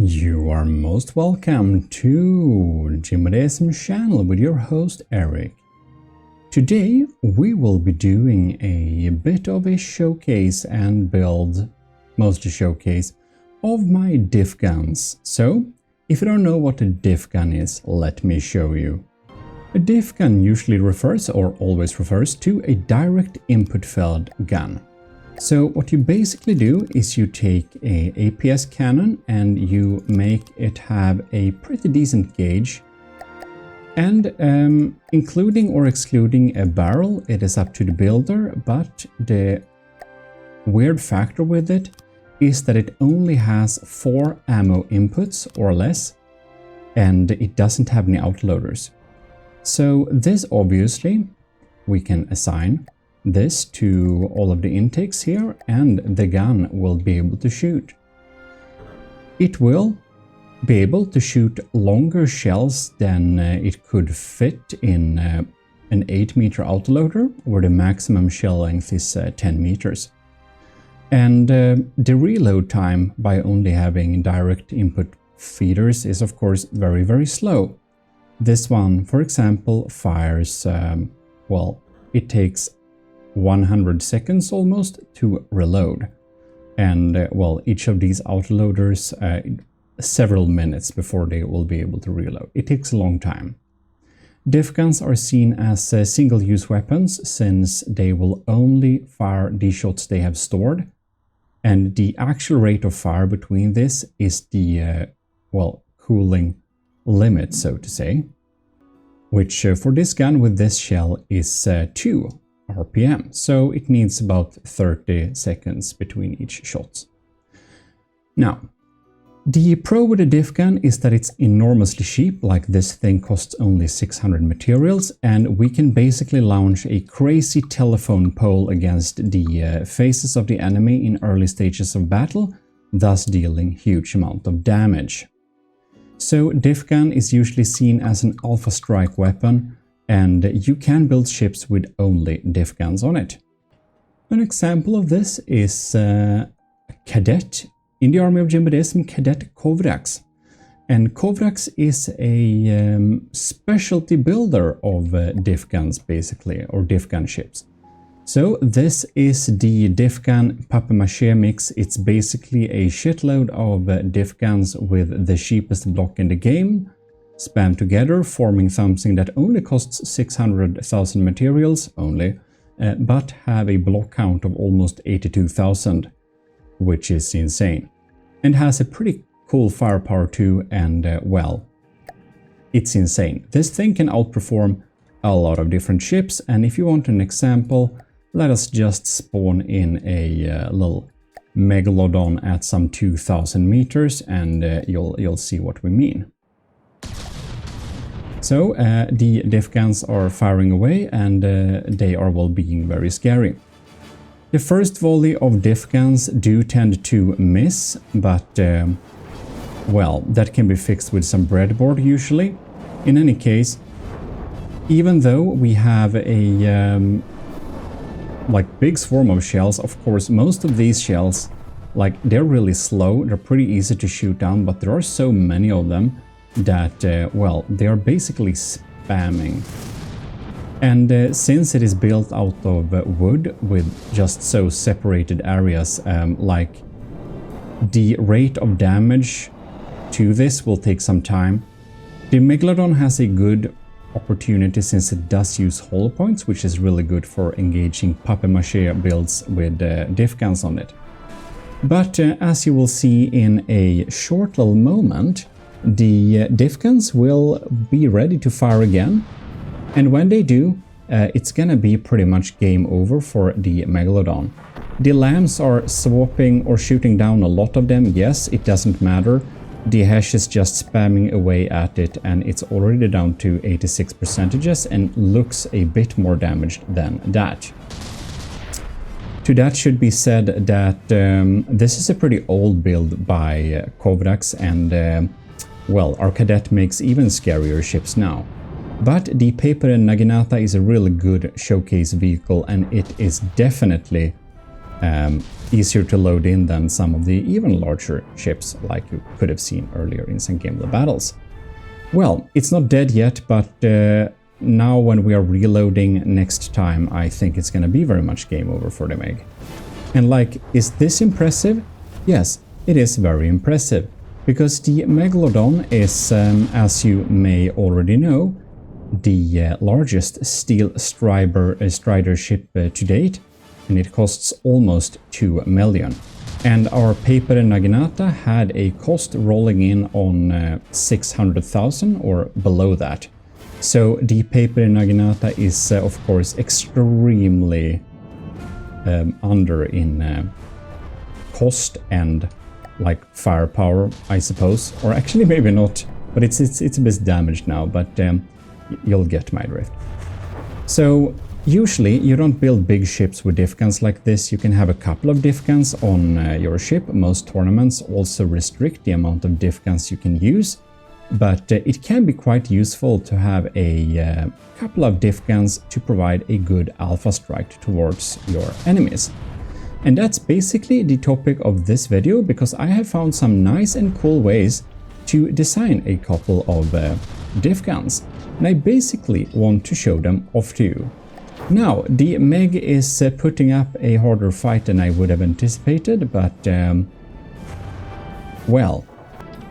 You are most welcome to GMODISM channel with your host Eric. Today we will be doing a bit of a showcase and build, mostly showcase, of my diff guns. So, if you don't know what a diff gun is, let me show you. A diff gun usually refers, or always refers, to a direct input fed gun. So what you basically do is you take a APS cannon and you make it have a pretty decent gauge. And including or excluding a barrel, it is up to the builder, but the weird factor with it is that it only has 4 ammo inputs or less, and it doesn't have any outloaders. So this obviously we can assign this to all of the intakes here, and the gun will be able to shoot. It will be able to shoot longer shells than it could fit in an 8-meter autoloader, where the maximum shell length is 10 meters. And the reload time by only having direct input feeders is of course very slow. This one, for example, fires, well, it takes 100 seconds almost to reload, and well, each of these autoloaders several minutes before they will be able to reload. It takes a long time. Diff guns are seen as single-use weapons since they will only fire the shots they have stored, and the actual rate of fire between this is the well, cooling limit, so to say, which for this gun with this shell is 2 RPM, so it needs about 30 seconds between each shot. Now, the pro with a diff gun is that it's enormously cheap, like this thing costs only 600 materials, and we can basically launch a crazy telephone pole against the faces of the enemy in early stages of battle, thus dealing huge amount of damage. So diff gun is usually seen as an alpha strike weapon, and you can build ships with only diff guns on it. An example of this is a cadet in the army of GMODISM, Cadet Kovrax. And Kovrax is a specialty builder of diff guns, basically, or diff gun ships. So this is the diff gun papier-mâché mix. It's basically a shitload of diff guns with the cheapest block in the game, spammed together, forming something that only costs 600,000 materials only, but have a block count of almost 82,000, which is insane. And has a pretty cool firepower too, and well, it's insane. This thing can outperform a lot of different ships, and if you want an example, let us just spawn in a little megalodon at some 2,000 meters, and you'll see what we mean. So the diff guns are firing away, and they are well being very scary. The first volley of diff guns do tend to miss, but well, that can be fixed with some breadboard usually. In any case, even though we have a like big swarm of shells, of course most of these shells, like, they're really slow, they're pretty easy to shoot down, but there are so many of them that, well, they are basically spamming. And since it is built out of wood with just so separated areas, like, the rate of damage to this will take some time. The megalodon has a good opportunity since it does use hollow points, which is really good for engaging papier-mâché builds with diff guns on it. But as you will see in a short little moment, the diff guns will be ready to fire again, and when they do, it's gonna be pretty much game over for the megalodon. The lambs are swapping or shooting down a lot of them. Yes, it doesn't matter. The hash is just spamming away at it, and it's already down to 86% and looks a bit more damaged than that. To that should be said that this is a pretty old build by Kovrax, and well, our cadet makes even scarier ships now. But the paper naginata is a really good showcase vehicle, and it is definitely easier to load in than some of the even larger ships like you could have seen earlier in some Gimli battles. Well, it's not dead yet, but now when we are reloading next time, I think it's gonna be very much game over for the Meg. And like, is this impressive? Yes, it is very impressive, because the Megalodon is, as you may already know, the largest steel strider ship to date, and it costs almost 2 million. And our paper naginata had a cost rolling in on 600,000 or below that. So the paper naginata is of course extremely under in cost and like firepower, I suppose, or actually maybe not, but it's a bit damaged now, but you'll get my drift. So usually you don't build big ships with diff-guns like this. You can have a couple of diff-guns on your ship. Most tournaments also restrict the amount of diff-guns you can use, but it can be quite useful to have a couple of diff-guns to provide a good alpha strike towards your enemies. And that's basically the topic of this video, because I have found some nice and cool ways to design a couple of diff-guns, and I basically want to show them off to you. Now, the Meg is putting up a harder fight than I would have anticipated, but well,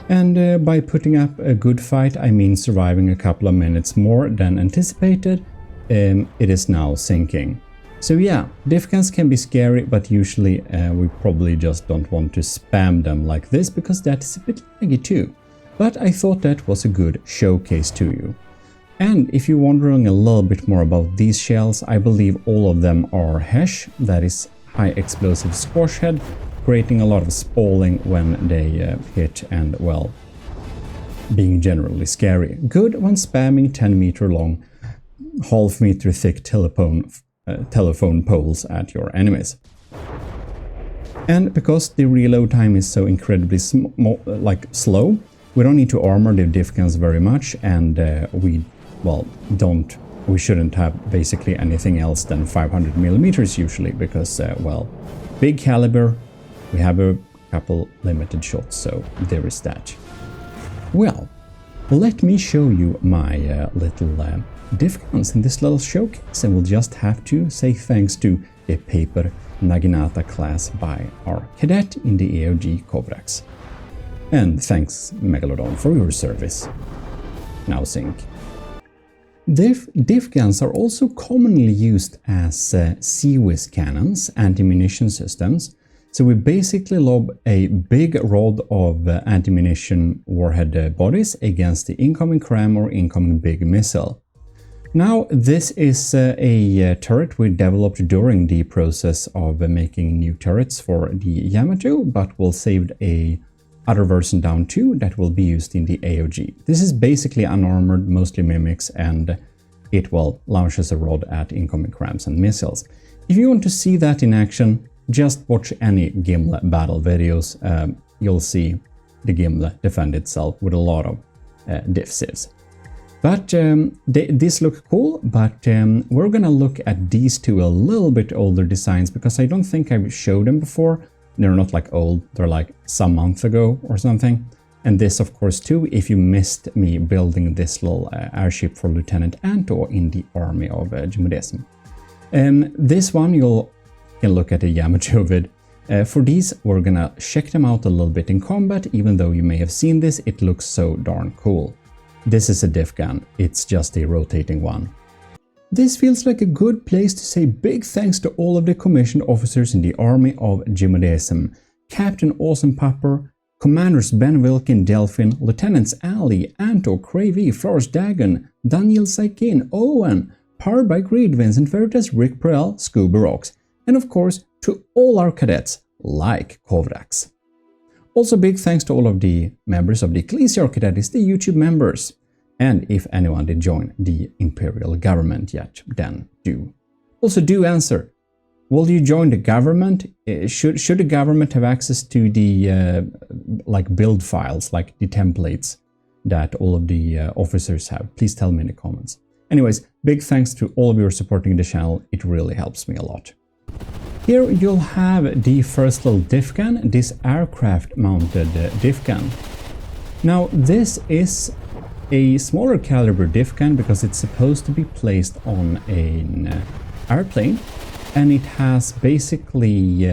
and by putting up a good fight I mean surviving a couple of minutes more than anticipated. It is now sinking. So yeah, diff-guns can be scary, but usually we probably just don't want to spam them like this, because that is a bit laggy too. But I thought that was a good showcase to you. And if you're wondering a little bit more about these shells, I believe all of them are HESH, that is high explosive squash head, creating a lot of spalling when they hit and, well, being generally scary. Good when spamming 10-meter long, half-meter thick telephone poles at your enemies. And because the reload time is so incredibly slow, we don't need to armor the diff-guns very much, and we shouldn't have basically anything else than 500 millimeters usually, because well, big caliber, we have a couple limited shots, so there is that. Well, let me show you my little diff-guns in this little showcase, and we'll just have to say thanks to the paper naginata class by our cadet in the AOG Kovrax. And thanks Megalodon for your service. Now sink. Diff-guns are also commonly used as CWIS cannons, anti-munition systems. So we basically lob a big rod of anti-munition warhead bodies against the incoming cram or incoming big missile. Now, this is a turret we developed during the process of making new turrets for the Yamato, but we'll save a other version down too that will be used in the AOG. This is basically unarmored, mostly mimics, and it will launches a rod at incoming crams and missiles. If you want to see that in action, just watch any Gimli battle videos. You'll see the Gimli defend itself with a lot of diff civs. But these look cool, but we're gonna look at these two a little bit older designs, because I don't think I've showed them before. They're not like old, they're like some month ago or something. And this of course too, if you missed me building this little airship for Lieutenant Anto in the army of GMODISM. This one you can look at a Yamato vid. For these we're gonna check them out a little bit in combat, even though you may have seen this, it looks so darn cool. This is a diff gun, it's just a rotating one. This feels like a good place to say big thanks to all of the commissioned officers in the army of GMODISM. Captain Awesome Pupper, Commanders Ben Wilkin Delphin, Lieutenants Ali, Anto, Cravey, Flores Dagon, Daniel Saikin, Owen, Powered by Greed, Vincent Veritas, Rick Perel, Scuba Rocks, and of course to all our cadets, like Kovrax. Also big thanks to all of the members of the ECCLESIARCHY, that is the YouTube members. And if anyone did join the Imperial government yet, then do. Also do answer. Will you join the government? Should the government have access to the like build files, like the templates that all of the officers have? Please tell me in the comments. Anyways, big thanks to all of you supporting the channel. It really helps me a lot. Here you'll have the first little diff gun, this aircraft mounted diff gun. Now this is a smaller caliber diff gun because it's supposed to be placed on an airplane, and it has basically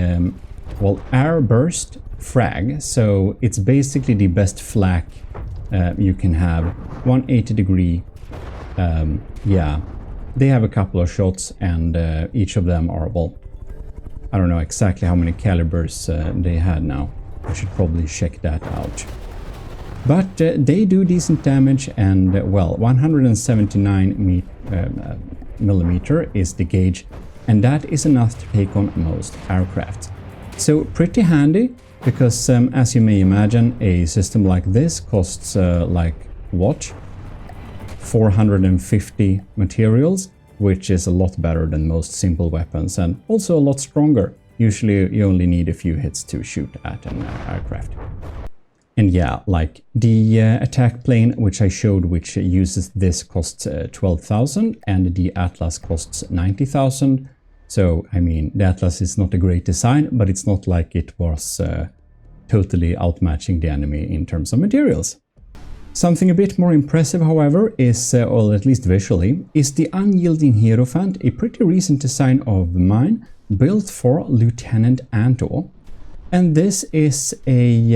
well, air burst frag, so it's basically the best flak you can have. 180 degree, yeah, they have a couple of shots, and each of them are, well, I don't know exactly how many calibers they had now. I should probably check that out. But they do decent damage, and well, 179 millimeter is the gauge, and that is enough to take on most aircraft. So pretty handy, because as you may imagine, a system like this costs like what? 450 materials, which is a lot better than most simple weapons, and also a lot stronger. Usually you only need a few hits to shoot at an aircraft. And yeah, like the attack plane which I showed, which uses this, costs 12,000, and the Atlas costs 90,000. So, I mean, the Atlas is not a great design, but it's not like it was totally outmatching the enemy in terms of materials. Something a bit more impressive, however, is, or at least visually, is the Unyielding Hierophant, a pretty recent design of mine, built for Lieutenant Anto. And this is a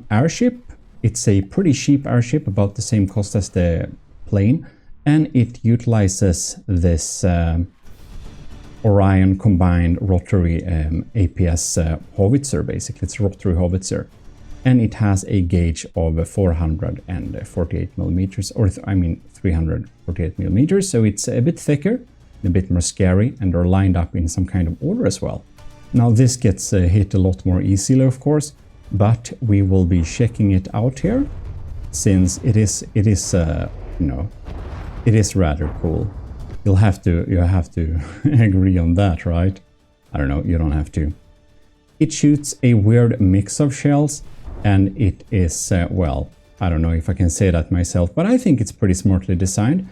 airship. It's a pretty cheap airship, about the same cost as the plane, and it utilizes this Orion combined Rotary APS howitzer, basically. It's a Rotary howitzer. And it has a gauge of 448 millimeters, or I mean 348 millimeters, so it's a bit thicker, a bit more scary, and they're lined up in some kind of order as well. Now this gets hit a lot more easily, of course, but we will be checking it out here, since it is you know, it is rather cool. You have to agree on that, right? I don't know, you don't have to. It shoots a weird mix of shells, and it is, well, I don't know if I can say that myself, but I think it's pretty smartly designed.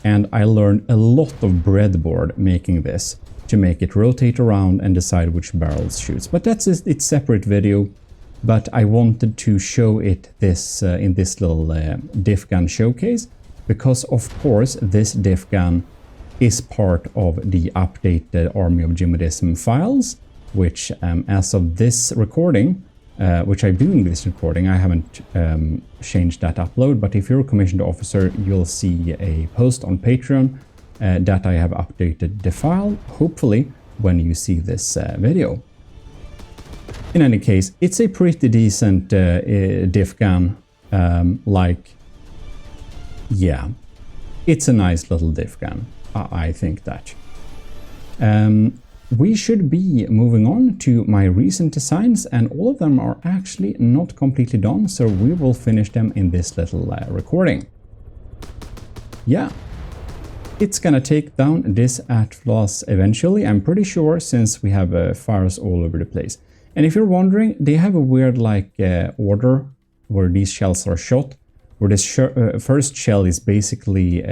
And I learned a lot of breadboard making this, to make it rotate around and decide which barrels shoots. But that's its separate video. But I wanted to show it this in this little diff gun showcase, because of course this diff gun is part of the updated Army of GMODISM files, which as of this recording, which I'm doing this recording, I haven't changed that upload, but if you're a commissioned officer, you'll see a post on Patreon that I have updated the file, hopefully when you see this video. In any case, it's a pretty decent diff gun, like, yeah, it's a nice little diff gun, I think that. We should be moving on to my recent designs, and all of them are actually not completely done, so we will finish them in this little recording. Yeah, it's gonna take down this Atlas eventually, I'm pretty sure, since we have fires all over the place. And if you're wondering, they have a weird like order where these shells are shot, where this first shell is basically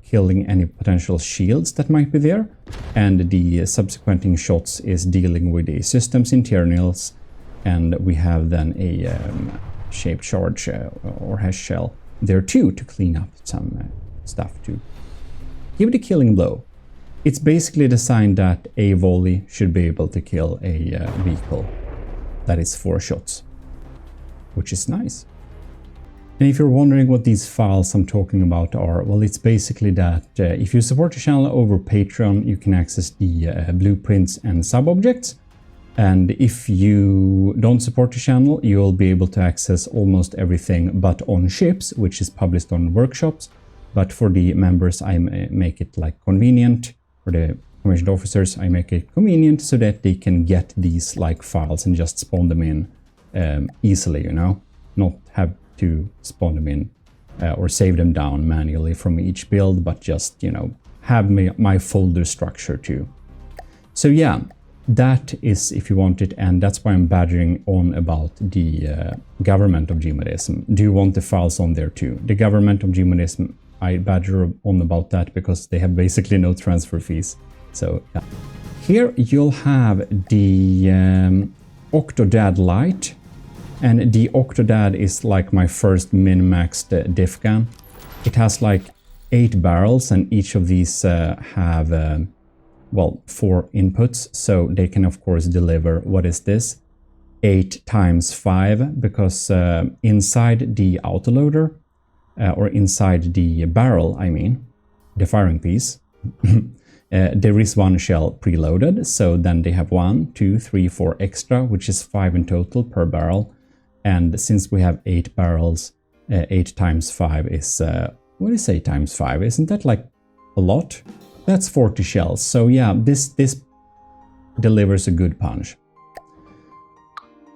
killing any potential shields that might be there, and the subsequent shots is dealing with the system's internals, and we have then a shaped charge or hash shell there too, to clean up some stuff to give it a killing blow. It's basically designed that a volley should be able to kill a vehicle that is 4 shots, which is nice. And if you're wondering what these files I'm talking about are, well, it's basically that if you support the channel over Patreon, you can access the blueprints and sub-objects. And if you don't support the channel, you'll be able to access almost everything but on ships, which is published on workshops. But for the members, I make it like convenient. For the commissioned officers, I make it convenient so that they can get these like files and just spawn them in easily, you know, not have to spawn them in or save them down manually from each build, but just, you know, have my folder structure too. So yeah, that is if you want it, and that's why I'm badgering on about the government of GMODISM. Do you want the files on there too? The government of GMODISM, I badger on about that because they have basically no transfer fees. So yeah. Here you'll have the Octodad light, and the Octodad is like my first min-maxed diff gun. It has like 8 barrels, and each of these have, well, 4 inputs, so they can of course deliver, what is this? 8 times 5, because inside the autoloader, or inside the barrel, I mean, the firing piece, there is 1 shell preloaded, so then they have 1, 2, 3, 4 extra, which is 5 in total per barrel. And since we have 8 barrels, 8 times 5 is, what is 8 times 5? Isn't that like a lot? That's 40 shells. So yeah, this delivers a good punch.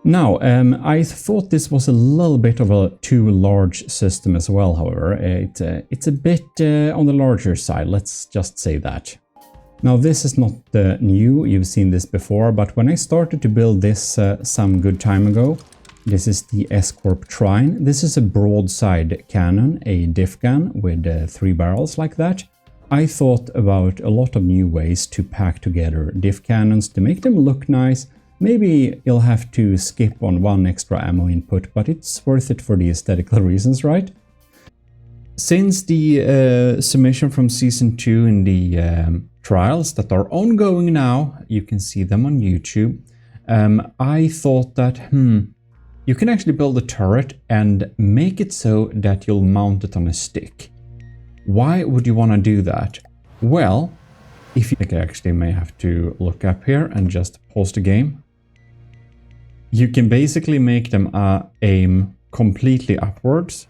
Now, I thought this was a little bit of a too large system as well, however. It's a bit on the larger side, let's just say that. Now, this is not new, you've seen this before, but when I started to build this some good time ago, this is the S-Corp Trine. This is a broadside cannon, a diff gun with 3 barrels like that. I thought about a lot of new ways to pack together diff cannons to make them look nice. Maybe you'll have to skip on 1 extra ammo input, but it's worth it for the aesthetical reasons, right? Since the submission from Season 2 in the trials that are ongoing now, you can see them on YouTube, I thought that, you can actually build a turret and make it so that you'll mount it on a stick. Why would you want to do that? Well, if you actually may have to look up here and just pause the game. You can basically make them aim completely upwards.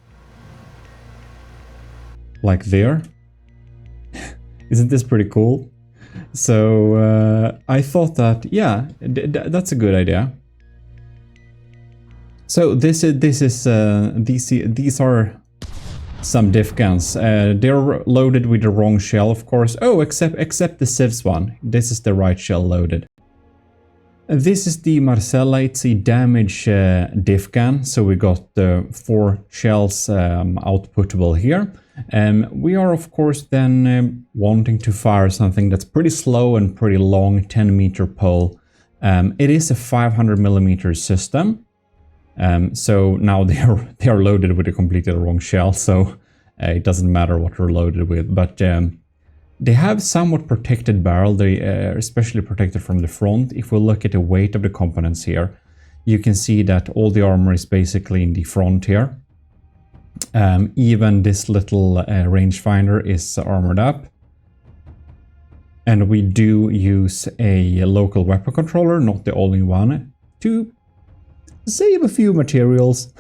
Like there. Isn't this pretty cool? So I thought that, yeah, that's a good idea. So these are some diff guns. They're loaded with the wrong shell, of course. Oh, except the Civs one. This is the right shell loaded. This is the Marcella. It's a damage diff gun. So we got 4 shells outputable here. We are of course then wanting to fire something that's pretty slow and pretty long, 10-meter pole. It is a 500mm system. So now they are loaded with a completely wrong shell, so it doesn't matter what they're loaded with. But they have somewhat protected barrel. They are especially protected from the front. If we look at the weight of the components here, you can see that all the armor is basically in the front here. Even this little rangefinder is armored up. And we do use a local weapon controller, not the only one, to save a few materials.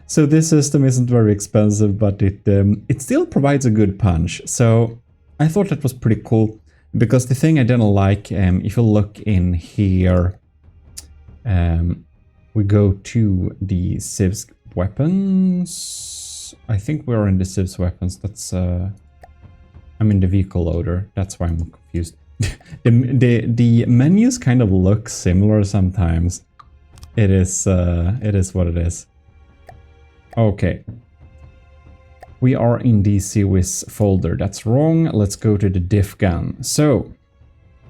So this system isn't very expensive, but it still provides a good punch. So I thought that was pretty cool, because the thing I didn't like, if you look in here, we go to the Civs weapons. I think we're in the Civs weapons. That's I'm in the vehicle loader. That's why I'm confused. the menus kind of look similar sometimes. It is what it is. Okay. We are in the CWIS folder. That's wrong. Let's go to the diff gun. So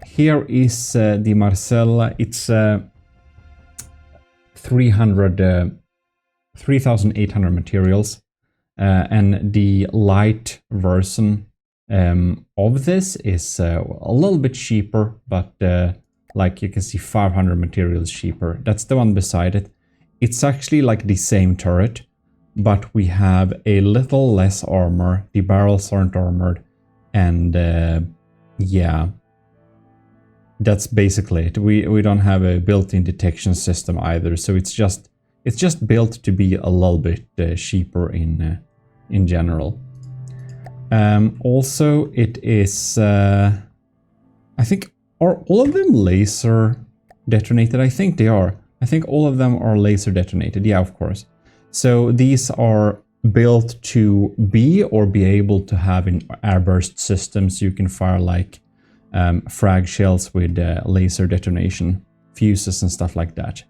here is the Marcella. It's 3,800 materials, and the light version of this is a little bit cheaper, but like you can see, 500 materials cheaper. That's the one beside it. It's actually like the same turret, but we have a little less armor. The barrels aren't armored, and yeah, that's basically it. We don't have a built-in detection system either, so it's just built to be a little bit cheaper in general. Also, it is I think, are all of them laser detonated? I think they are. I think all of them are laser detonated. Yeah, of course. So these are built to be or be able to have in airburst systems. You can fire like frag shells with laser detonation, fuses and stuff like that.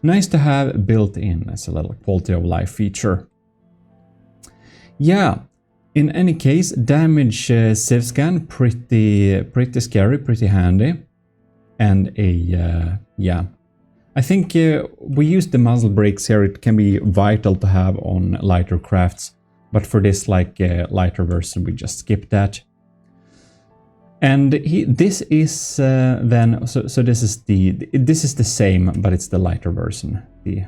Nice to have built in as a little quality of life feature. Yeah, In any case, damage civ scan, pretty scary, pretty handy. And yeah. I think we use the muzzle brakes here. It can be vital to have on lighter crafts. But for this lighter version, we just skip that. And this is then so this is the same, but it's the lighter version, the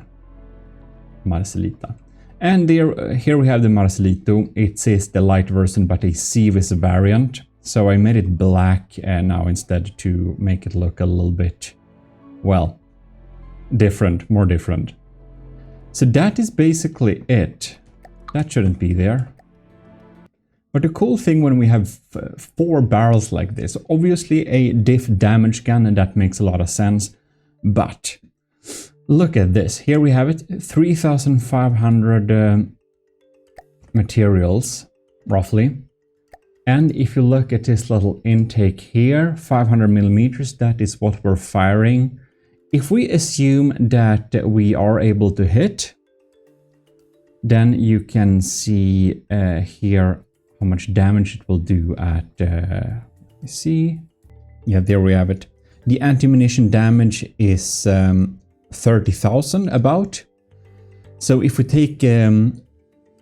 Marcelita. And here we have the Marcelito. It is the light version, but a Civis variant. So I made it black now instead to make it look a little bit, well, different, more different. So that is basically it. That shouldn't be there. But the cool thing when we have 4 barrels like this, obviously a diff damage gun, and that makes a lot of sense. But look at this. Here we have it, 3,500 materials, roughly. And if you look at this little intake here, 500 millimeters, that is what we're firing. If we assume that we are able to hit, then you can see here how much damage it will do at, see, yeah, there we have it. The anti-munition damage is 30,000 about. So if we take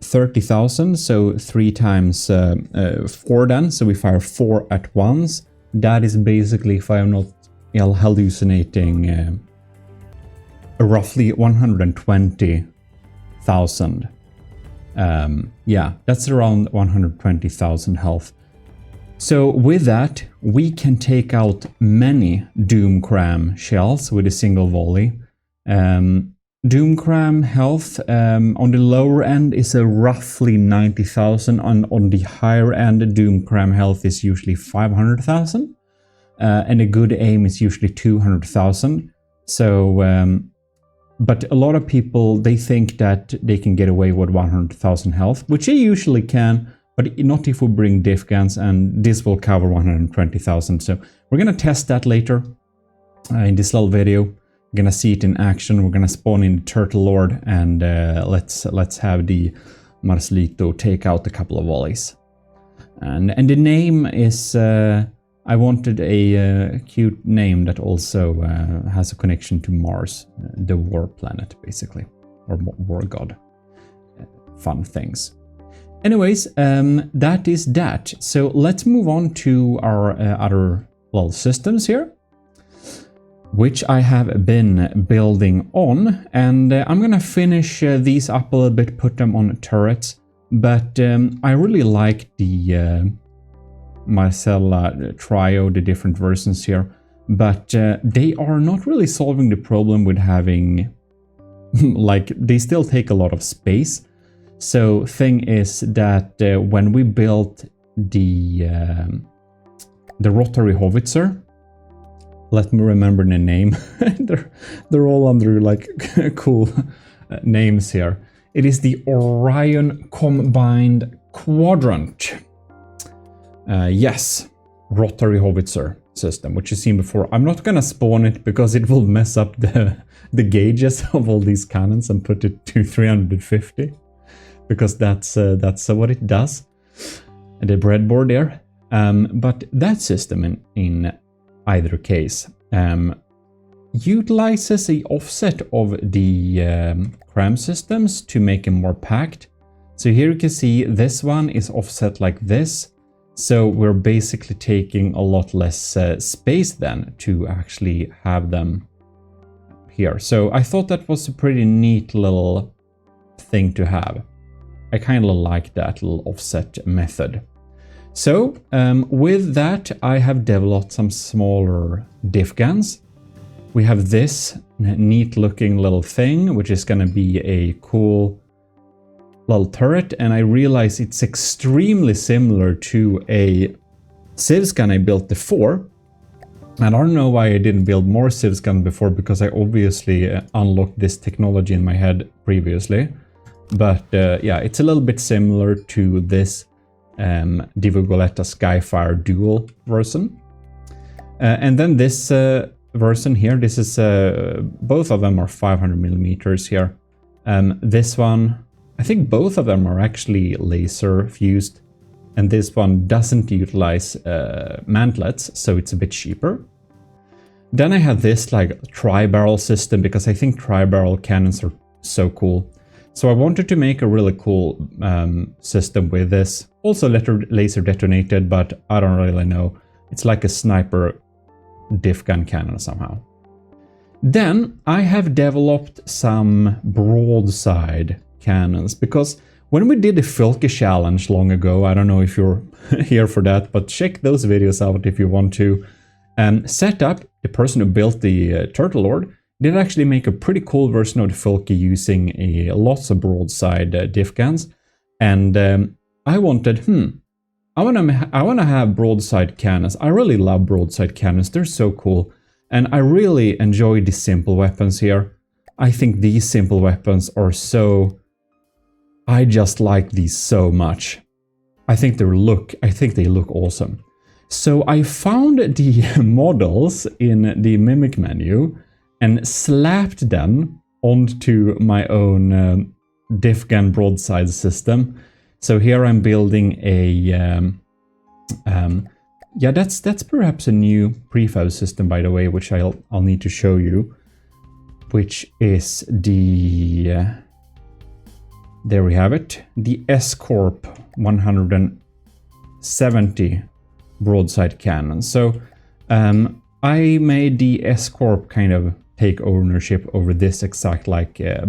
30,000, so 3 times 4 then, so we fire 4 at once. That is basically, if I'm not hallucinating, roughly 120,000. Yeah, that's around 120,000 health. So with that, we can take out many Doomcram shells with a single volley. Doomcram health on the lower end is a roughly 90,000, and on the higher end, Doomcram health is usually 500,000, and a good aim is usually 200,000. So, but a lot of people, they think that they can get away with 100,000 health, which they usually can, but not if we bring diff-guns, and this will cover 120,000. So we're gonna test that later in this little video. We're gonna see it in action. We're gonna spawn in the Turtle Lord, and let's have the Marcelito take out a couple of volleys. And the name is I wanted a cute name that also has a connection to Mars, the war planet, basically, or war god. Fun things. Anyways, that is that. So let's move on to our other little systems here, which I have been building on, and I'm gonna finish these up a little bit, put them on turrets, but I really like the Marcella trio, the different versions here, but they are not really solving the problem with having, like, they still take a lot of space. So thing is that when we built the Rotary howitzer, let me remember the name. they're all under like cool names here. It is the Orion Combined Quadrant. Yes, Rotary howitzer system, which you've seen before. I'm not gonna spawn it because it will mess up the gauges of all these cannons and put it to 350, because that's what it does. The breadboard there. But that system in either case utilizes the offset of the cram systems to make them more packed. So here you can see this one is offset like this. So we're basically taking a lot less space then to actually have them here. So I thought that was a pretty neat little thing to have. I kind of like that little offset method. So with that, I have developed some smaller diff guns. We have this neat looking little thing, which is going to be a cool little turret. And I realize it's extremely similar to a civs gun I built before. And I don't know why I didn't build more civs gun before, because I obviously unlocked this technology in my head previously. But yeah, it's a little bit similar to this Divugoletta Skyfire Dual version. And then this version here, this is, both of them are 500 millimeters here. This one, I think both of them are actually laser fused. and this one doesn't utilize mantlets, so it's a bit cheaper. Then I had this like tri-barrel system because I think tri-barrel cannons are so cool. So I wanted to make a really cool system with this. Also laser detonated, but I don't really know. It's like a sniper diff-gun cannon somehow. Then I have developed some broadside cannons because when we did the Filke challenge long ago, I don't know if you're here for that, but check those videos out if you want to. Setup, the person who built the Turtle Lord, did actually make a pretty cool version of the Filke using lots of broadside diff guns. And I wanted, I want to have broadside cannons. I really love broadside cannons. They're so cool. And I really enjoy the simple weapons here. I think these simple weapons are so... I just like these so much. I think they look awesome. So I found the models in the Mimic menu and slapped them onto my own diff-gun broadside system. So here I'm building a... yeah, that's perhaps a new prefab system, by the way, which I'll need to show you. Which is the... there we have it. The S-Corp 170 broadside cannon. So I made the S-Corp kind of take ownership over this exact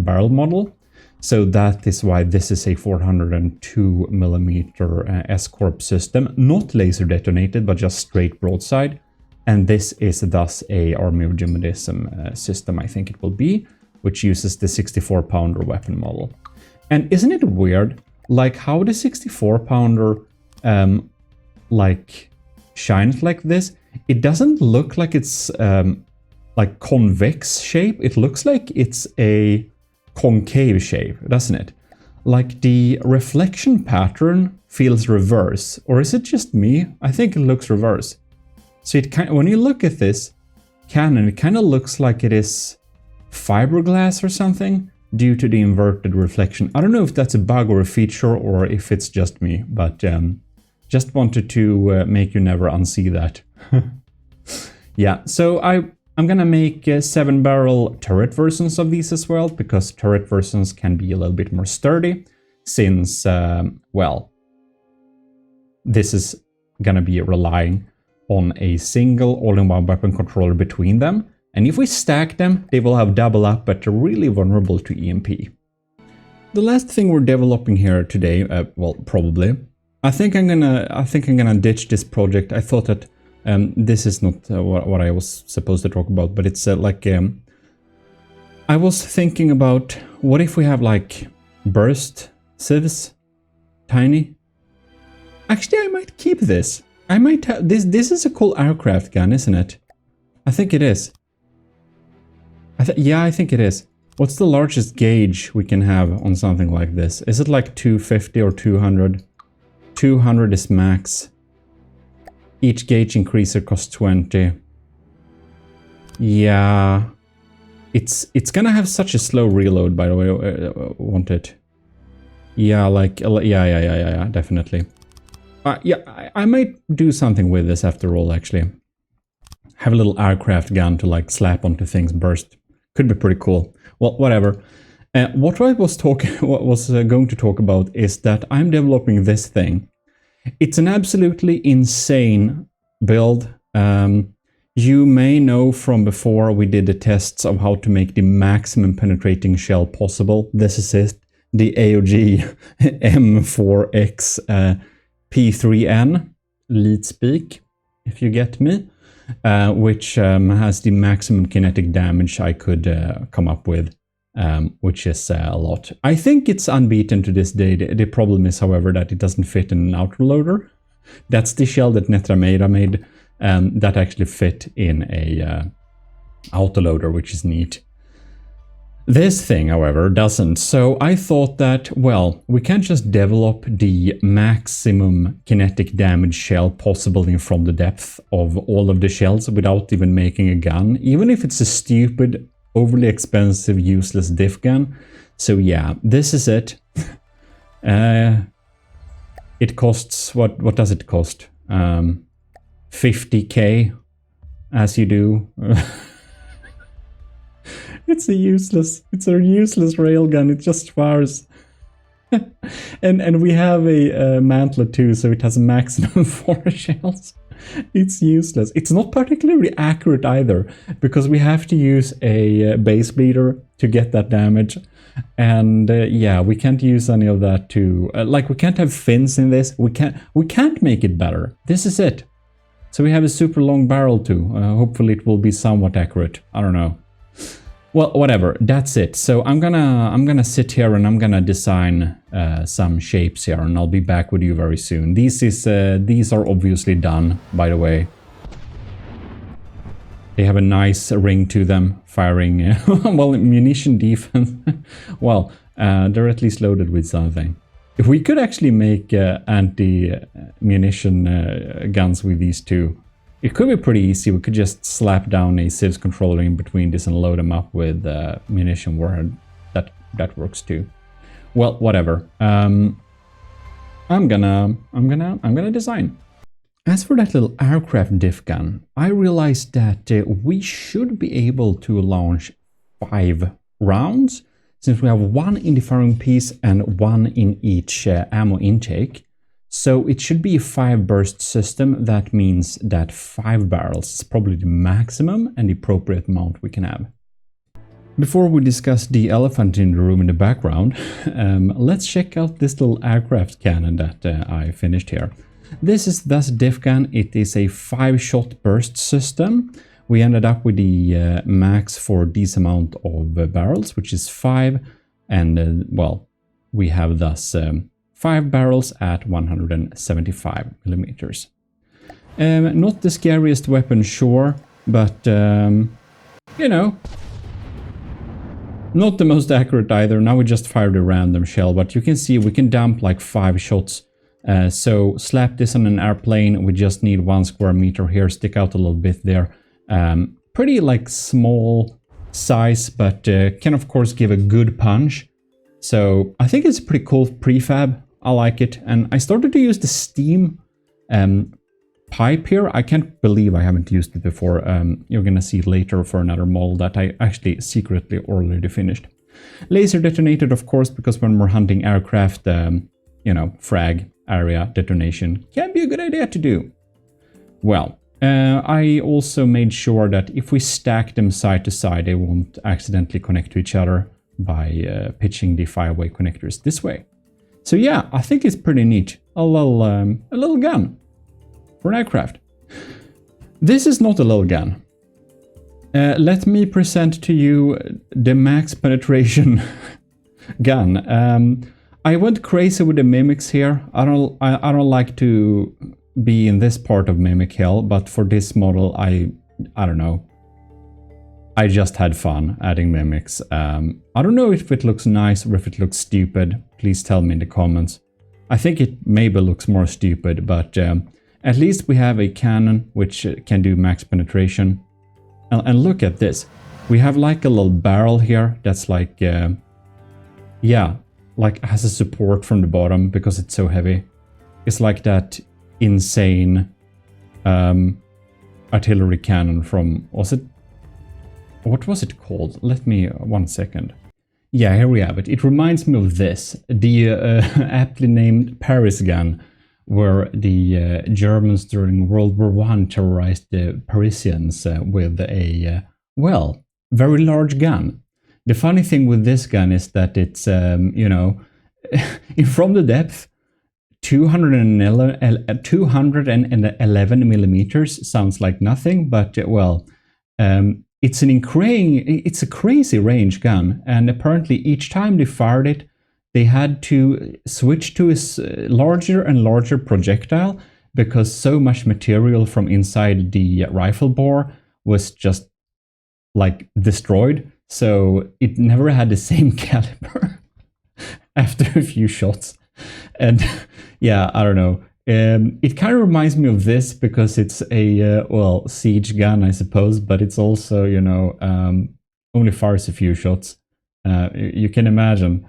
barrel model. So that is why this is a 402mm S-Corp system, not laser detonated, but just straight broadside. And this is thus a Army of GMODISM system, I think it will be, which uses the 64-pounder weapon model. And isn't it weird, like how the 64-pounder shines like this? It doesn't look like it's like convex shape. It looks like it's a concave shape, doesn't it? Like the reflection pattern feels reverse, or is it just me? I think it looks reverse. So it when you look at this cannon, it kind of looks like it is fiberglass or something due to the inverted reflection. I don't know if that's a bug or a feature or if it's just me, but just wanted to make you never unsee that. Yeah, so I'm gonna make 7-barrel turret versions of these as well, because turret versions can be a little bit more sturdy, since, well, this is gonna be relying on a single all-in-one weapon controller between them. And if we stack them, they will have double up, but they're really vulnerable to EMP. The last thing we're developing here today, well, probably, I think I'm gonna ditch this project. I thought that this is not what I was supposed to talk about, but it's I was thinking about what if we have like burst civs, tiny. Actually, I might keep this. I might have this. This is a cool aircraft gun, isn't it? I think it is. Yeah, I think it is. What's the largest gauge we can have on something like this? Is it like 250 or 200? 200 is max. Each gauge increaser costs 20. Yeah. It's gonna have such a slow reload, by the way, won't it? Yeah, like, yeah, definitely. Yeah, I might do something with this after all, actually. Have a little aircraft gun to like slap onto things, burst. Could be pretty cool. Well, whatever. What I was going to talk about is that I'm developing this thing. It's an absolutely insane build. You may know from before we did the tests of how to make the maximum penetrating shell possible. This is it. The AOG M4X P3N lead speak, if you get me, which has the maximum kinetic damage I could come up with, which is a lot. I think it's unbeaten to this day. The problem is, however, that it doesn't fit in an autoloader. That's the shell that Netra made that actually fit in a autoloader, which is neat. This thing, however, doesn't. So I thought that, well, we can't just develop the maximum kinetic damage shell possible from the depth of all of the shells without even making a gun, even if it's a stupid, overly expensive, useless diff gun. So yeah, this is it. it costs, what does it cost? 50k, as you do. It's a useless railgun. It just fires. and we have a mantlet too, so it has a maximum 4 shells. It's useless. It's not particularly accurate either, because we have to use a base bleeder to get that damage. And yeah, we can't use any of that to like, we can't have fins in this. We can't make it better. This is it. So we have a super long barrel too. Hopefully it will be somewhat accurate. I don't know. Well, whatever. That's it. So I'm gonna sit here and I'm gonna design some shapes here, and I'll be back with you very soon. These are obviously done, by the way. They have a nice ring to them, firing well, munition defense. Well, they're at least loaded with something. If we could actually make anti-munition guns with these two, it could be pretty easy. We could just slap down a Civs controller in between this and load them up with munition warhead. That works too. Well, whatever. I'm gonna design. As for that little aircraft diff gun, I realized that we should be able to launch 5 rounds, since we have 1 in the firing piece and 1 in each ammo intake. So it should be a 5 burst system. That means that 5 barrels is probably the maximum and the appropriate amount we can have. Before we discuss the elephant in the room in the background, let's check out this little aircraft cannon that I finished here. This is thus diff gun. It is a 5-shot burst system. We ended up with the max for this amount of barrels, which is 5, and well, we have thus 5 barrels at 175 millimeters. Not the scariest weapon, sure, but you know, not the most accurate either. Now we just fired a random shell, but you can see we can dump like 5 shots. So slap this on an airplane. We just need 1 square meter here, stick out a little bit there. Pretty like small size, but can of course give a good punch. So I think it's a pretty cool prefab. I like it. And I started to use the steam pipe here. I can't believe I haven't used it before. You're gonna see later for another model that I actually secretly already finished. Laser detonated, of course, because when we're hunting aircraft, you know, frag area detonation can be a good idea to do. Well, I also made sure that if we stack them side to side, they won't accidentally connect to each other by pitching the 5-way connectors this way. So yeah, I think it's pretty neat. A little gun for an aircraft. This is not a little gun. Let me present to you the max penetration gun. I went crazy with the mimics here. I don't like to be in this part of mimic hell, but for this model, I don't know. I just had fun adding mimics. I don't know if it looks nice or if it looks stupid. Please tell me in the comments. I think it maybe looks more stupid, but at least we have a cannon which can do max penetration. And look at this. We have like a little barrel here that's like, yeah, like has a support from the bottom because it's so heavy. It's like that insane artillery cannon from, what was it called? Let me, 1 second. Yeah, here we have it. It reminds me of this, the aptly named Paris gun, where the Germans during World War I terrorized the Parisians with a, well, very large gun. The funny thing with this gun is that it's, you know, from the depth, 211 millimeters sounds like nothing, but well, it's a crazy range gun, and apparently each time they fired it, they had to switch to a larger and larger projectile because so much material from inside the rifle bore was just like destroyed. So it never had the same caliber after a few shots. And yeah, I don't know. It kind of reminds me of this because it's a, well, siege gun, I suppose, but it's also, you know, only fires a few shots. You can imagine.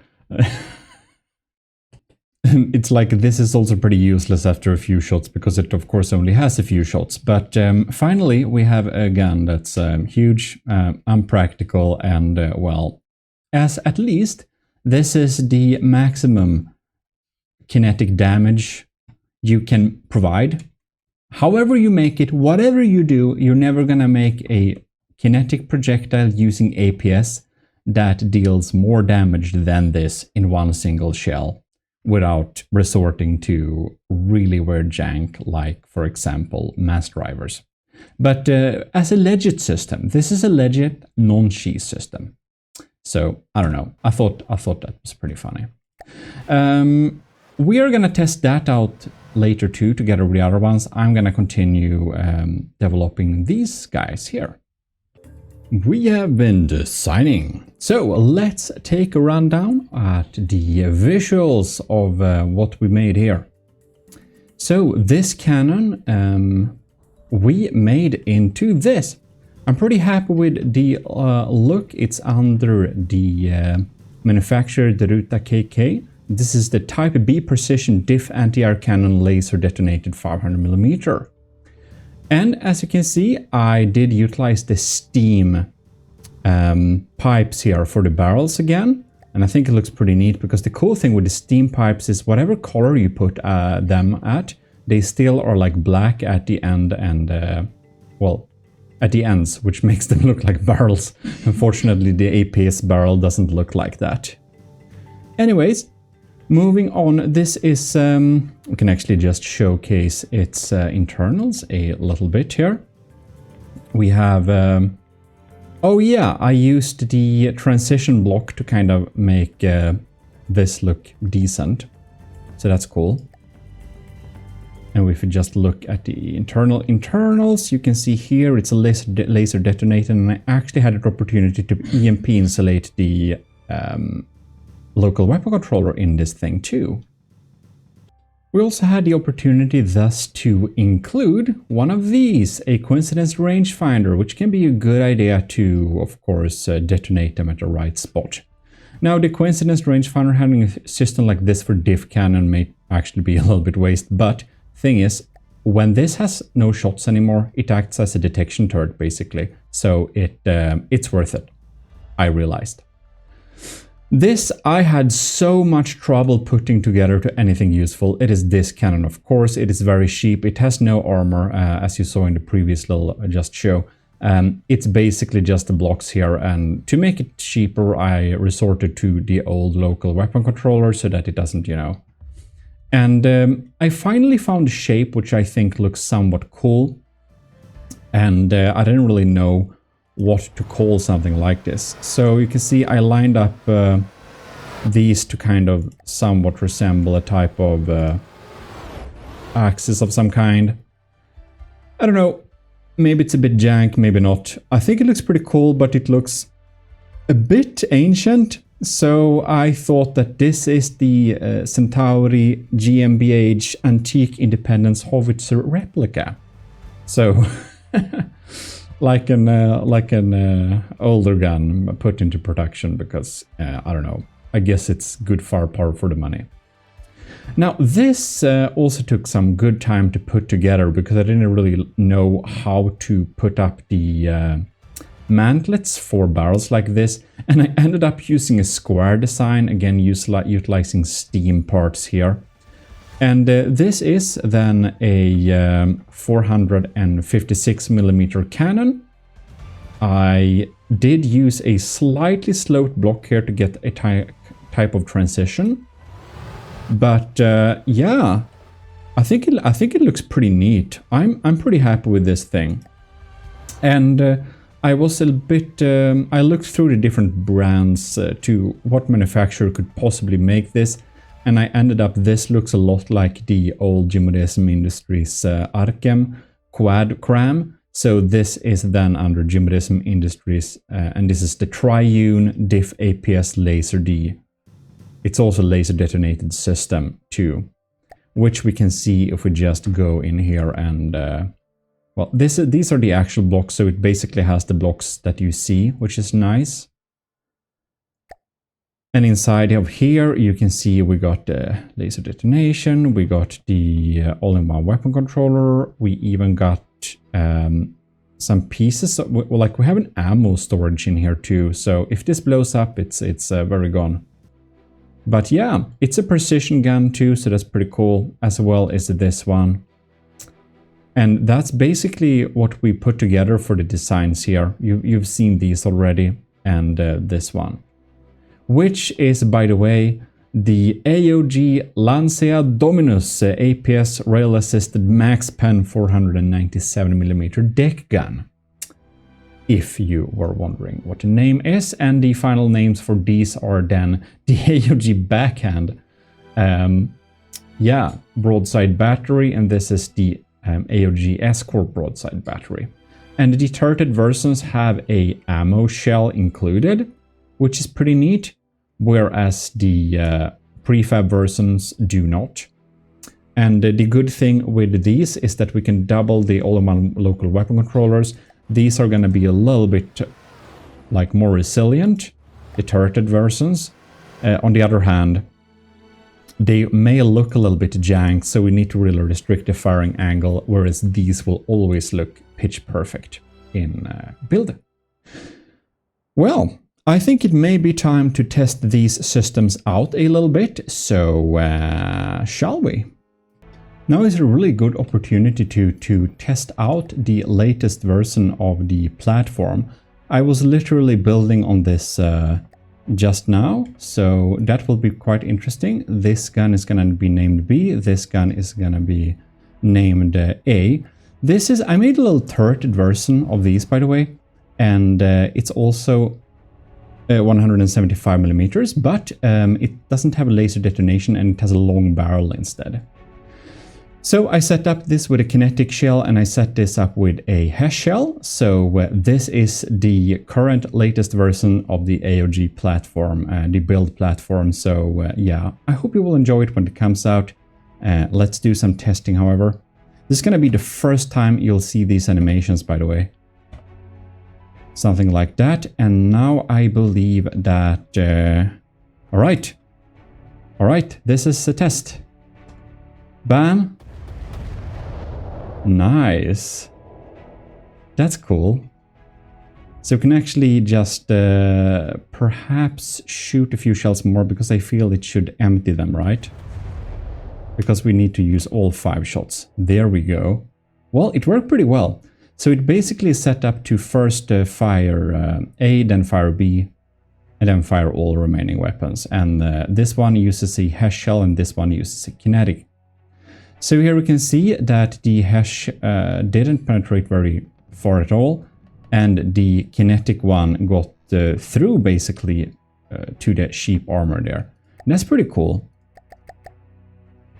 it's like this is also pretty useless after a few shots because it of course only has a few shots. But finally we have a gun that's huge, unpractical, and well, as at least this is the maximum kinetic damage you can provide. However you make it, whatever you do, you're never gonna make a kinetic projectile using APS that deals more damage than this in one single shell without resorting to really weird jank like, for example, mass drivers. But as a legit system, this is a legit non-cheese system. So I don't know. I thought that was pretty funny. We are gonna test that out later too, together with the other ones. I'm gonna continue developing these guys here. We have been designing. So let's take a rundown at the visuals of what we made here. So this cannon we made into this. I'm pretty happy with the look. It's under the manufacturer, the Rotary KK. This is the Type B Precision Diff Anti-Air Cannon Laser Detonated 500mm. And as you can see, I did utilize the steam pipes here for the barrels again. And I think it looks pretty neat because the cool thing with the steam pipes is whatever color you put them at, they still are like black at the end and, well, at the ends, which makes them look like barrels. Unfortunately, the APS barrel doesn't look like that. Anyways, moving on, this is, we can actually just showcase its internals a little bit here. We have, oh yeah, I used the transition block to kind of make this look decent. So that's cool. And if we just look at the internals, you can see here it's a laser detonator, and I actually had an opportunity to EMP insulate the local weapon controller in this thing too. We also had the opportunity thus to include one of these, a coincidence rangefinder, which can be a good idea to, of course, detonate them at the right spot. Now, the coincidence rangefinder having a system like this for diff cannon may actually be a little bit waste, but thing is, when this has no shots anymore, it acts as a detection turret basically, so it's worth it, I realized. This I had so much trouble putting together to anything useful. It is this cannon, of course. It is very cheap. It has no armor, as you saw in the previous little just show. It's basically just the blocks here, and to make it cheaper, I resorted to the old local weapon controller so that it doesn't, you know. And I finally found a shape which I think looks somewhat cool, and I didn't really know what to call something like this. So you can see I lined up these to kind of somewhat resemble a type of axis of some kind. I don't know, maybe it's a bit jank, maybe not. I think it looks pretty cool, but it looks a bit ancient. So I thought that this is the Centauri GmbH Antique Independence Howitzer replica. So like an older gun put into production because I don't know. I guess it's good firepower for the money. Now this also took some good time to put together because I didn't really know how to put up the mantlets for barrels like this, and I ended up using a square design, again utilizing steam parts here. And this is then a 456mm cannon. I did use a slightly sloped block here to get a type of transition, but yeah, I think it looks pretty neat. I'm pretty happy with this thing, and I was a bit, I looked through the different brands to what manufacturer could possibly make this, and I ended up, this looks a lot like the old GMODISM Industries Archem Quad Cram. So this is then under GMODISM Industries, and this is the Triune Diff APS Laser D. It's also laser detonated system too, which we can see if we just go in here and well, these are the actual blocks, so it basically has the blocks that you see, which is nice. And inside of here, you can see we got the laser detonation, we got the all-in-one weapon controller, we even got some pieces, like we have an ammo storage in here too, so if this blows up, it's very gone. But yeah, it's a precision gun too, so that's pretty cool, as well as this one. And that's basically what we put together for the designs here. You've seen these already, and this one. Which is, by the way, the AOG Lancia Dominus APS rail-assisted Max Pen 497mm deck gun. If you were wondering what the name is, and the final names for these are then the AOG Backhand, yeah, Broadside battery, and this is the AOG Escort Broadside battery. And the turreted versions have a ammo shell included, which is pretty neat, whereas the prefab versions do not. And the good thing with these is that we can double the all-in-one local weapon controllers. These are going to be a little bit like more resilient, the turreted versions. On the other hand, they may look a little bit jank, so we need to really restrict the firing angle, whereas these will always look pitch perfect in build. Well, I think it may be time to test these systems out a little bit, so shall we? Now is a really good opportunity to test out the latest version of the platform. I was literally building on this just now, so that will be quite interesting. This gun is going to be named B, this gun is going to be named A. This is, I made a little turreted version of these, by the way, and it's also 175mm, but it doesn't have a laser detonation and it has a long barrel instead. So I set up this with a kinetic shell and I set this up with a HESH shell. So this is the current latest version of the AOG platform, the build platform. So yeah, I hope you will enjoy it when it comes out. Let's do some testing, however. This is going to be the first time you'll see these animations, by the way. Something like that. And now I believe that... All right, this is a test. Bam. Nice. That's cool. So we can actually just perhaps shoot a few shells more, because I feel it should empty them, right? Because we need to use all 5 shots. There we go. Well, it worked pretty well. So it basically is set up to first fire A, then fire B, and then fire all remaining weapons. And this one uses a HESH shell and this one uses a kinetic. So here we can see that the HESH didn't penetrate very far at all, and the kinetic one got through basically to the sheep armor there. And that's pretty cool.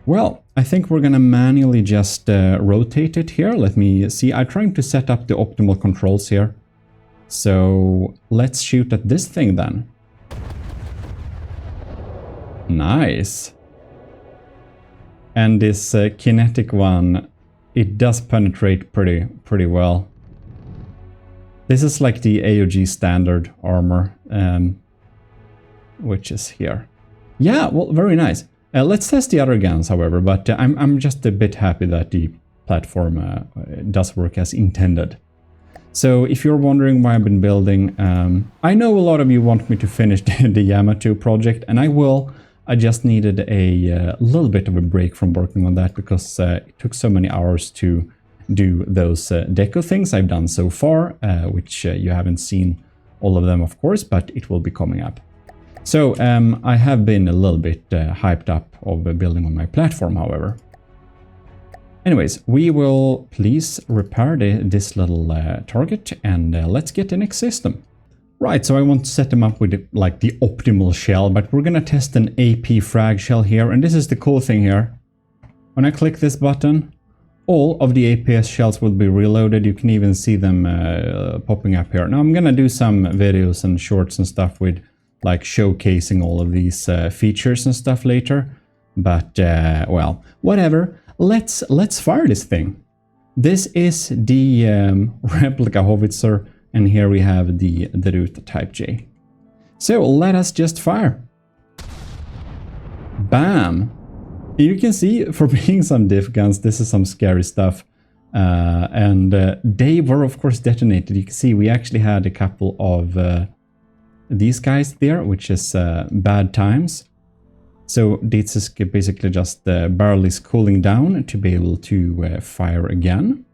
Well, I think we're gonna manually just rotate it here. Let me see. I'm trying to set up the optimal controls here. So let's shoot at this thing then. Nice. And this kinetic one, it does penetrate pretty well. This is like the AOG standard armor, which is here. Yeah, well, very nice. Let's test the other guns, however, but I'm just a bit happy that the platform does work as intended. So if you're wondering why I've been building, I know a lot of you want me to finish the Yamato project, and I will. I just needed a little bit of a break from working on that, because it took so many hours to do those deco things I've done so far, which you haven't seen all of them, of course, but it will be coming up. So I have been a little bit hyped up of building on my platform, however. Anyways, we will please repair this little target, and let's get the next system. Right, so I want to set them up with like the optimal shell, but we're gonna test an AP frag shell here, and this is the cool thing here. When I click this button, all of the APS shells will be reloaded. You can even see them popping up here. Now I'm gonna do some videos and shorts and stuff with like showcasing all of these features and stuff later, but well, whatever. Let's fire this thing. This is the replica howitzer, and here we have the root type J. So let us just fire. Bam! You can see, for being some diff guns, this is some scary stuff. And they were, of course, detonated. You can see we actually had a couple of these guys there, which is bad times. So this is basically just the barrel is cooling down to be able to fire again.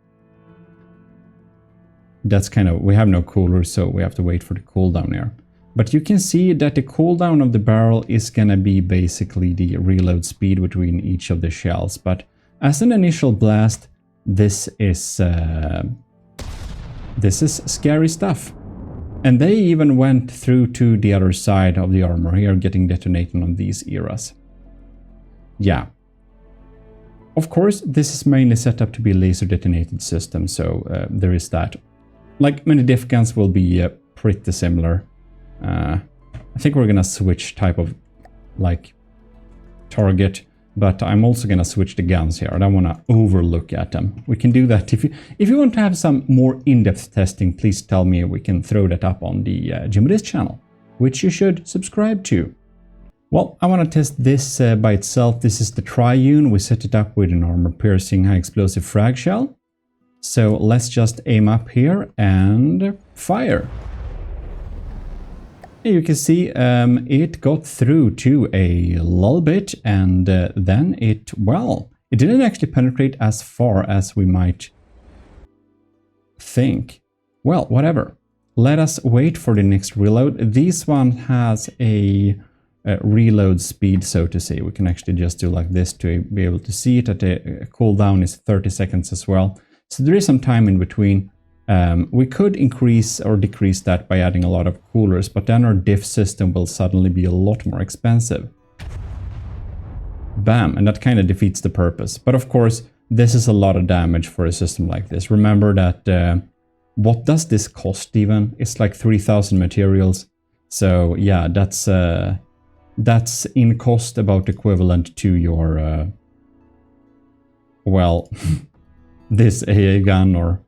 That's kind of, we have no cooler, so we have to wait for the cooldown here. But you can see that the cooldown of the barrel is gonna be basically the reload speed between each of the shells. But as an initial blast, this is scary stuff. And they even went through to the other side of the armor here, getting detonated on these eras. Yeah. Of course, this is mainly set up to be a laser detonated system, so there is that. Like many diff guns will be pretty similar. I think we're gonna switch type of like target, but I'm also gonna switch the guns here. I don't want to overlook at them. We can do that. If you want to have some more in-depth testing, please tell me. We can throw that up on the GMODISM channel, which you should subscribe to. Well, I want to test this by itself. This is the triune. We set it up with an armor-piercing high-explosive frag shell. So let's just aim up here and fire. You can see it got through to a little bit, and then it didn't actually penetrate as far as we might think. Well, whatever. Let us wait for the next reload. This one has a reload speed, so to say. We can actually just do like this to be able to see it. That the cooldown is 30 seconds as well. So there is some time in between. We could increase or decrease that by adding a lot of coolers, but then our diff system will suddenly be a lot more expensive. Bam, and that kind of defeats the purpose. But of course, this is a lot of damage for a system like this. Remember that, what does this cost even? It's like 3,000 materials. So yeah, that's in cost about equivalent to your, well, this AA gun, or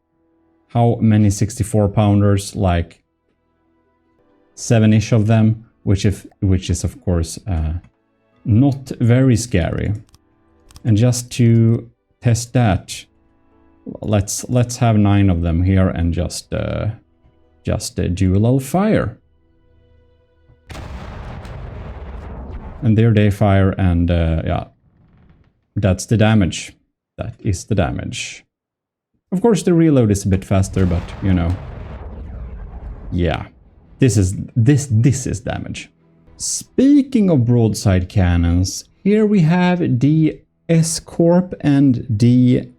how many 64 pounders, like 7-ish of them, which is of course not very scary. And just to test that, let's have 9 of them here and just do a little fire. And there they fire, and yeah, that's the damage. That is the damage. Of course, the reload is a bit faster, but you know, yeah, this is damage. Speaking of broadside cannons, here we have the S-Corp and the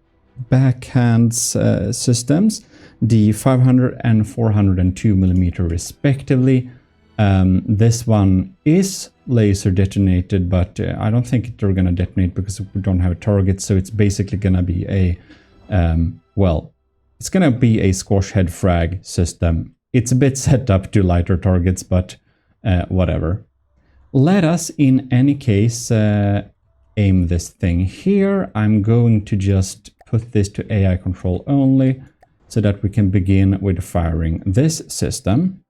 backhands systems, the 500 and 402mm respectively. This one is laser detonated, but I don't think they're gonna detonate because we don't have a target. So it's basically gonna be a well, it's gonna be a squash head frag system. It's a bit set up to lighter targets, but whatever. Let us, in any case, aim this thing here. I'm going to just put this to AI control only, so that we can begin with firing this system.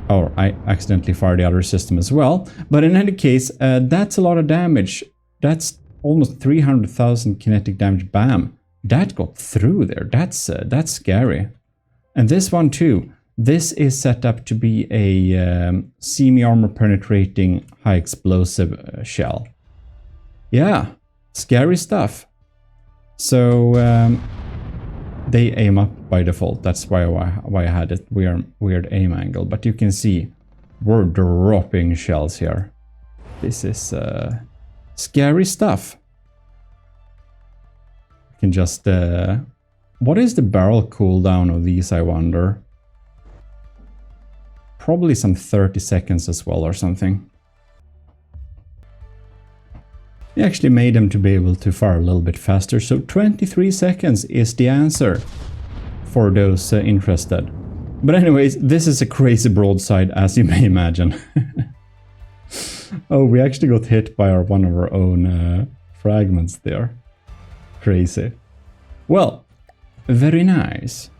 Oh, I accidentally fired the other system as well. But in any case, that's a lot of damage. That's almost 300,000 kinetic damage. Bam! That got through there. That's scary. And this one too. This is set up to be a semi-armor penetrating high explosive shell. Yeah, scary stuff. So they aim up by default. That's why I had it weird aim angle. But you can see we're dropping shells here. This is scary stuff. You can just what is the barrel cooldown of these, I wonder? Probably some 30 seconds as well or something. We actually made them to be able to fire a little bit faster, so 23 seconds is the answer for those interested. But anyways, this is a crazy broadside, as you may imagine. Oh, we actually got hit by one of our own fragments there. Crazy. Well, very nice.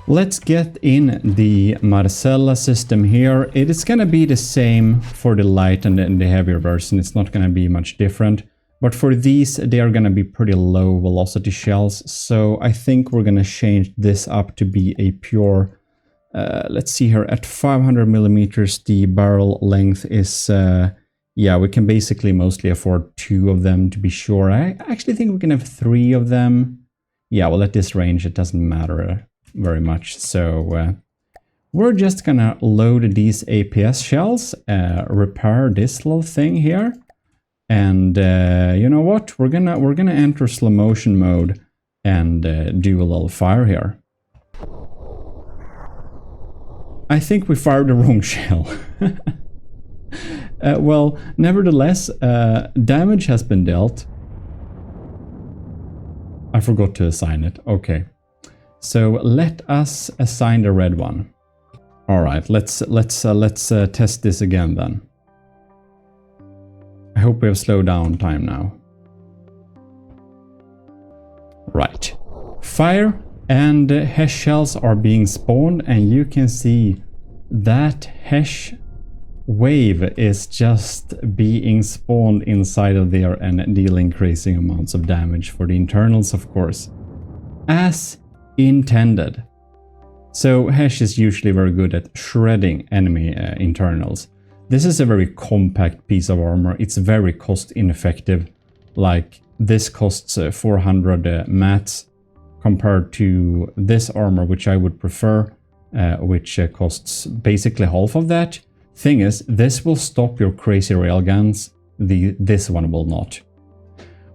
Let's get in the Marcella system here. It is going to be the same for the light and the heavier version. It's not going to be much different. But for these, they are going to be pretty low velocity shells. So I think we're going to change this up to be a pure... let's see here, at 500 millimeters, the barrel length is... yeah, we can basically mostly afford 2 of them to be sure. I actually think we can have 3 of them. Yeah, well, at this range, it doesn't matter very much. So we're just gonna load these APS shells, repair this little thing here, and you know what? We're gonna enter slow motion mode and do a little fire here. I think we fired the wrong shell. Well, nevertheless, damage has been dealt. I forgot to assign it. Okay. So let us assign the red one. All right, let's test this again then. I hope we have slowed down time now. Right. Fire and HESH shells are being spawned, and you can see that HESH wave is just being spawned inside of there and dealing crazy amounts of damage for the internals, of course, as intended. So HESH is usually very good at shredding enemy internals. This is a very compact piece of armor. It's very cost ineffective. Like, this costs 400 mats compared to this armor, which I would prefer, which costs basically half of that. Thing is, this will stop your crazy railguns. This one will not.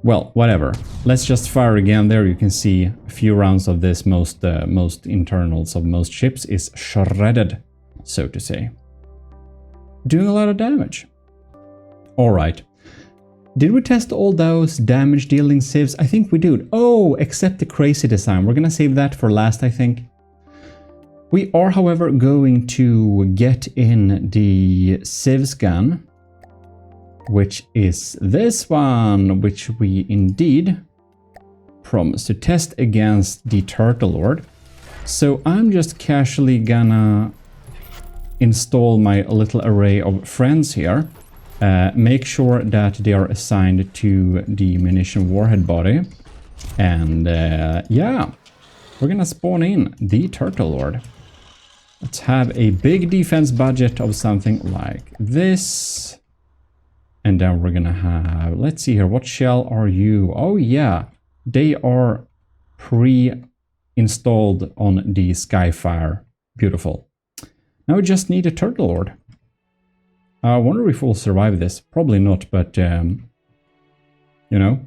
Well, whatever. Let's just fire again. There you can see a few rounds of this. Most internals of most ships is shredded, so to say. Doing a lot of damage. Alright. Did we test all those damage dealing civs? I think we did. Oh, except the crazy design. We're gonna save that for last, I think. We are, however, going to get in the civs gun, which is this one, which we indeed promised to test against the Turtle Lord. So I'm just casually gonna install my little array of friends here. Make sure that they are assigned to the munition warhead body. And yeah, we're gonna spawn in the Turtle Lord. Let's have a big defense budget of something like this. And then we're gonna have, let's see here, what shell are you? Oh yeah, they are pre-installed on the Skyfire. Beautiful. Now we just need a Turtle Lord. I wonder if we'll survive this. Probably not, but you know,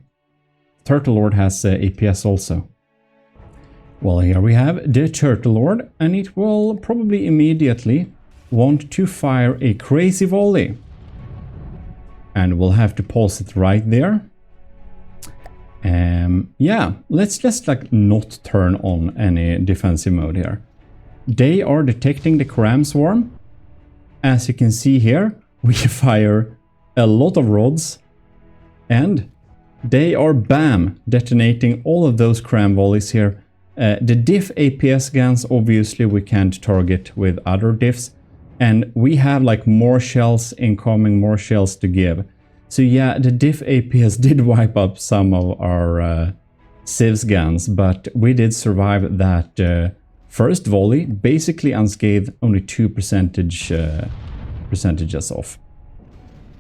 Turtle Lord has APS also. Well, here we have the Turtle Lord, and it will probably immediately want to fire a crazy volley. And we'll have to pause it right there. Yeah, let's just like not turn on any defensive mode here. They are detecting the Cram Swarm. As you can see here, we fire a lot of rods, and they are, bam, detonating all of those cram volleys here. The diff APS guns, obviously we can't target with other diffs, and we have like more shells incoming, more shells to give. So yeah, the diff APS did wipe up some of our civs guns, but we did survive that first volley, basically unscathed, only 2 percentages off.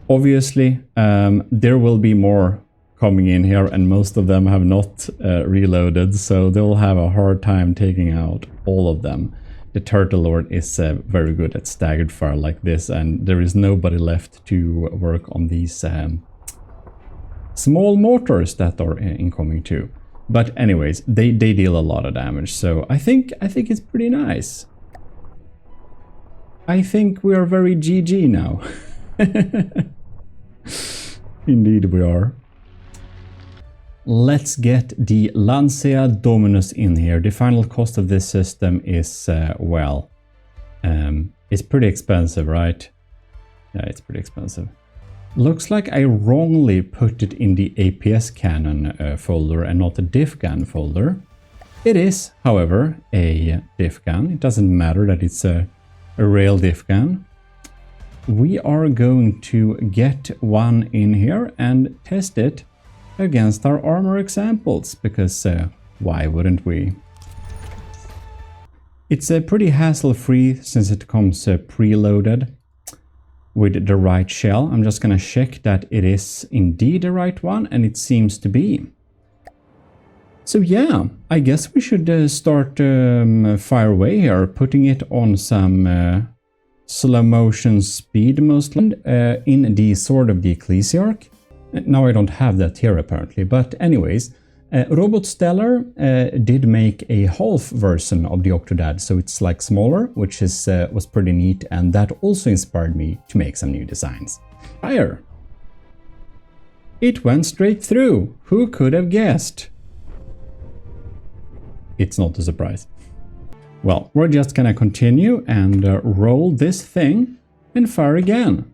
Obviously, there will be more coming in here, and most of them have not reloaded, so they'll have a hard time taking out all of them. The Turtle Lord is very good at staggered fire like this, and there is nobody left to work on these small mortars that are incoming too. But anyways, they deal a lot of damage, so I think it's pretty nice. I think we are very GG now. Indeed we are. Let's get the Lancia Dominus in here. The final cost of this system is, well, it's pretty expensive, right? Yeah, it's pretty expensive. Looks like I wrongly put it in the APS cannon folder and not the diff gun folder. It is, however, a diff gun. It doesn't matter that it's a rail diff gun. We are going to get one in here and test it against our armor examples, because why wouldn't we? It's pretty hassle-free since it comes preloaded with the right shell. I'm just gonna check that it is indeed the right one, and it seems to be. So yeah, I guess we should start fire away here, putting it on some slow motion speed mostly in the Sword of the Ecclesiarch. Now I don't have that here apparently, but anyways, Robot Stellar did make a half version of the Octodad, so it's like smaller, which is was pretty neat, and that also inspired me to make some new designs. Fire! It went straight through! Who could have guessed? It's not a surprise. Well, we're just gonna continue and roll this thing and fire again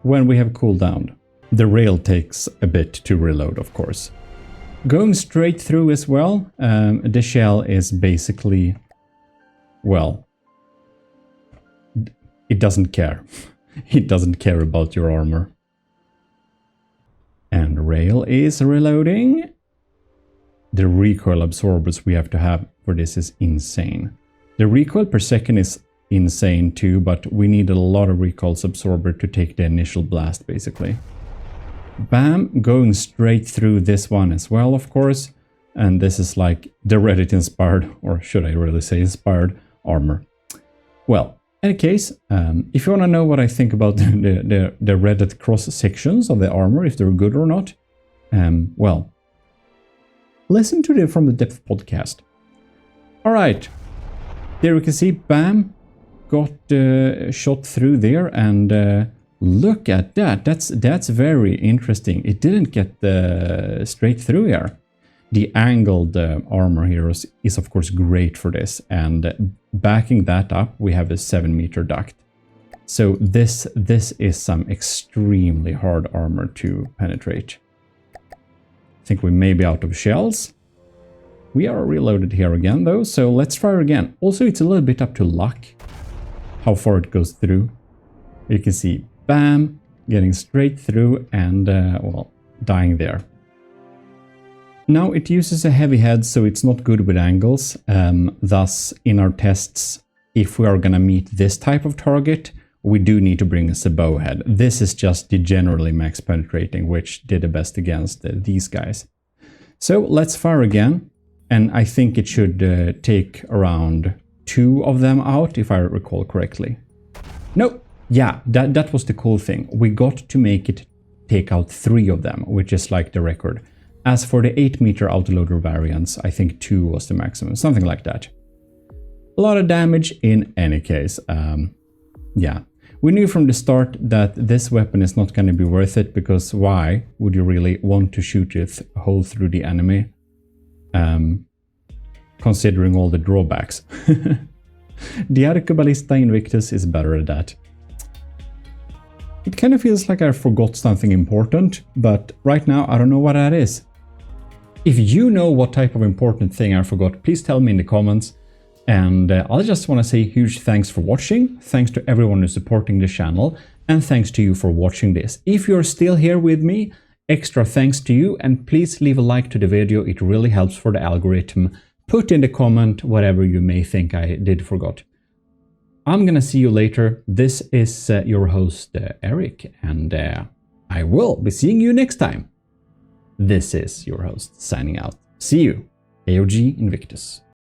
when we have cooled down. The rail takes a bit to reload, of course. Going straight through as well, the shell is basically, well, it doesn't care. It doesn't care about your armor. And rail is reloading. The recoil absorbers we have to have for this is insane. The recoil per second is insane too, but we need a lot of recoils absorber to take the initial blast basically. Bam, going straight through this one as well, of course. And this is like the Reddit inspired, or should I really say inspired, armor. Well, in any case, if you want to know what I think about the Reddit cross sections of the armor, if they're good or not, well, listen to them from the Depth podcast. All right, there we can see, bam, got shot through there, and look at that. That's very interesting. It didn't get straight through here. The angled armor here is of course great for this, and backing that up we have a 7-meter duct. So this is some extremely hard armor to penetrate. I think we may be out of shells. We are reloaded here again though, so let's try again. Also, it's a little bit up to luck how far it goes through. You can see, bam, getting straight through and, well, dying there. Now it uses a heavy head, so it's not good with angles. Thus, in our tests, if we are gonna meet this type of target, we do need to bring us a bow head. This is just the generally max penetrating, which did the best against these guys. So let's fire again, and I think it should take around 2 of them out, if I recall correctly. No, yeah, that was the cool thing. We got to make it take out 3 of them, which is like the record. As for the 8-meter autoloader variants, I think 2 was the maximum, something like that. A lot of damage in any case. Yeah, we knew from the start that this weapon is not going to be worth it, because why would you really want to shoot a hole through the enemy? Considering all the drawbacks. The Arqueballista Invictus is better at that. It kind of feels like I forgot something important, but right now I don't know what that is. If you know what type of important thing I forgot, please tell me in the comments. And I just want to say huge thanks for watching, thanks to everyone who's supporting the channel, and thanks to you for watching this. If you're still here with me, extra thanks to you, and please leave a like to the video, it really helps for the algorithm. Put in the comment whatever you may think I did forgot. I'm gonna see you later. This is your host Eric, and I will be seeing you next time. This is your host signing out. See you, AOG Invictus.